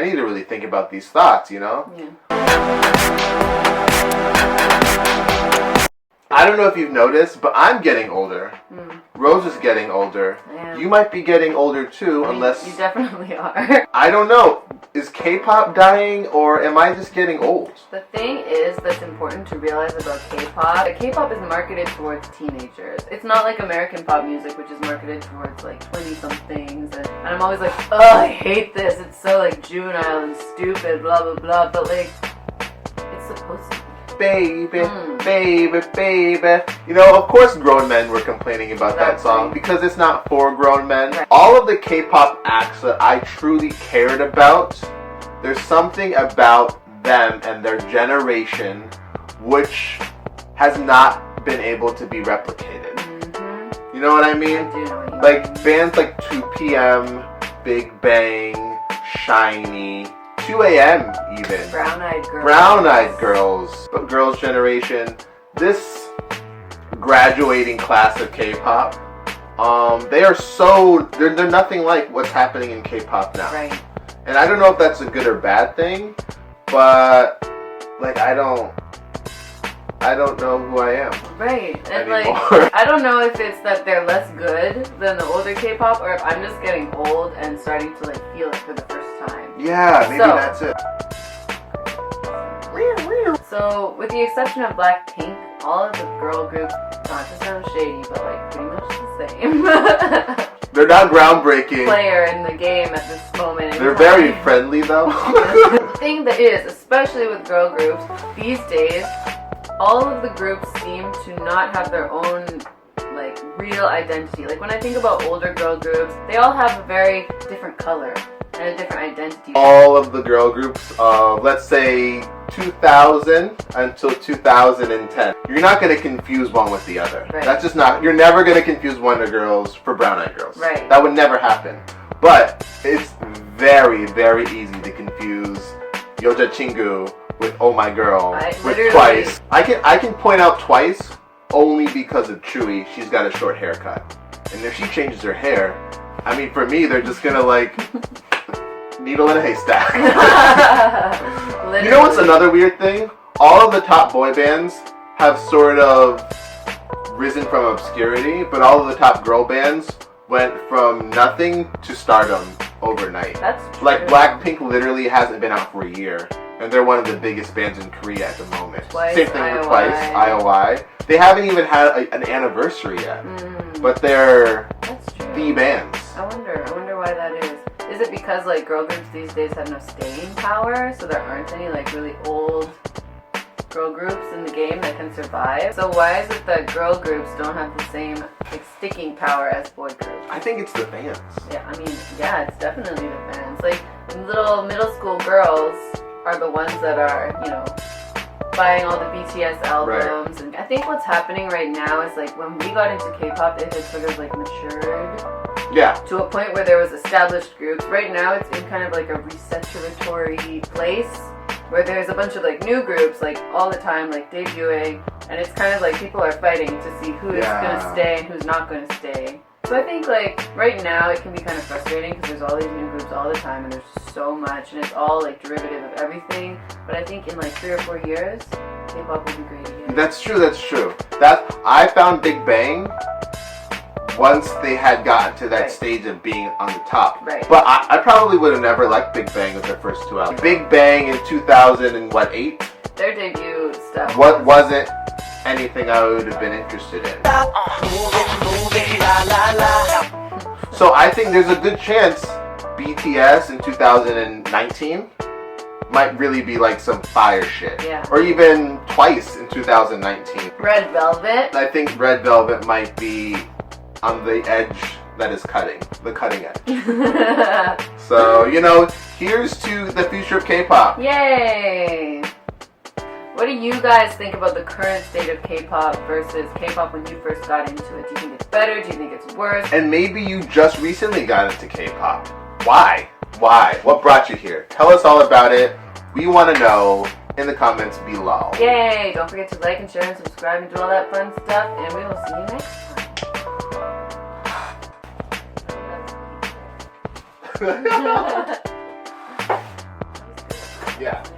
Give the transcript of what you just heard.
I need to really think about these thoughts, you know? Yeah. I don't know if you've noticed, but I'm getting older. Rose is getting older. Yeah. You might be getting older too, I mean, unless... You definitely are. I don't know. Is K-pop dying, or am I just getting old? The thing is that's important to realize about K-pop. K-pop is marketed towards teenagers. It's not like American pop music, which is marketed towards like 20-somethings. And I'm always like, oh, I hate this. It's so like juvenile and stupid, blah, blah, blah. But like, it's supposed to be. Baby, baby, baby. You know, of course grown men were complaining about that song because it's not for grown men. Right. All of the K-pop acts that I truly cared about, there's something about them and their generation which has not been able to be replicated. Mm-hmm. You know what I mean? I do know what you Like mean. bands like 2PM, Big Bang, Shiny, 2 a.m. even. Brown-eyed girls. Brown-eyed girls. But girls' generation. This graduating class of K-pop, they are so... They're nothing like what's happening in K-pop now. Right. And I don't know if that's a good or bad thing, but like I don't know who I am. Right. And anymore. like, I don't know if it's that they're less good than the older K-pop, or if I'm just getting old and starting to like feel it for the first time. Yeah, maybe So- that's it. So, with the exception of Blackpink, all of the girl groups, not to sound shady, but like pretty much the same. They're not groundbreaking. Player in the game at this moment. They're very friendly though. The thing that is, especially with girl groups, these days, all of the groups seem to not have their own like real identity. Like when I think about older girl groups, they all have a very different color and a different identity. All of the girl groups, let's say 2000 until 2010. You're not going to confuse one with the other. Right. That's just not, you're never going to confuse Wonder Girls for Brown Eyed Girls. Right. That would never happen. But it's very, very easy to confuse Yoja Chingu with Oh My Girl with literally- Twice. I can point out Twice only because of Chewy. She's got a short haircut. And if she changes her hair, I mean, for me, they're just going to like... needle in a haystack. You know what's another weird thing? All of the top boy bands have sort of risen from obscurity, but all of the top girl bands went from nothing to stardom overnight. That's true. Like Blackpink literally hasn't been out for a year, and they're one of the biggest bands in Korea at the moment. Twice, Same thing with IOI. Twice, IOI. They haven't even had an anniversary yet, but they're That's true. the bands. I wonder why that is. Is it because like girl groups these days have no staying power, so there aren't any like really old girl groups in the game that can survive? So why is it that girl groups don't have the same like sticking power as boy groups? I think it's the fans. Yeah, I mean, yeah, it's definitely the fans. Like little middle school girls are the ones that are, you know, buying all the BTS albums. Right. And I think what's happening right now is like when we got into K-pop, it had sort of like matured. Yeah. To a point where there was established groups. Right now it's in kind of like a resaturatory place where there's a bunch of like new groups like all the time like debuting, and it's kind of like people are fighting to see who is gonna stay and who's not gonna stay. So I think like right now it can be kind of frustrating because there's all these new groups all the time and there's just so much and it's all like derivative of everything. But I think in like 3 or 4 years, K-pop will be great again. That's true, that's true. I found Big Bang once they had gotten to that stage of being on the top. Right. But I probably would have never liked Big Bang with their first 2 albums. Big Bang in 2008? Their debut stuff. What wasn't anything I would have been interested in. So I think there's a good chance BTS in 2019 might really be like some fire shit. Yeah. Or even Twice in 2019. Red Velvet. I think Red Velvet might be on the edge that is the cutting edge. So, you know, here's to the future of K-pop. Yay! What do you guys think about the current state of K-pop versus K-pop when you first got into it? Do you think it's better? Do you think it's worse? And maybe you just recently got into K-pop. Why? Why? What brought you here? Tell us all about it. We want to know in the comments below. Yay! Don't forget to like and share and subscribe and do all that fun stuff, and we will see you next time. Yeah.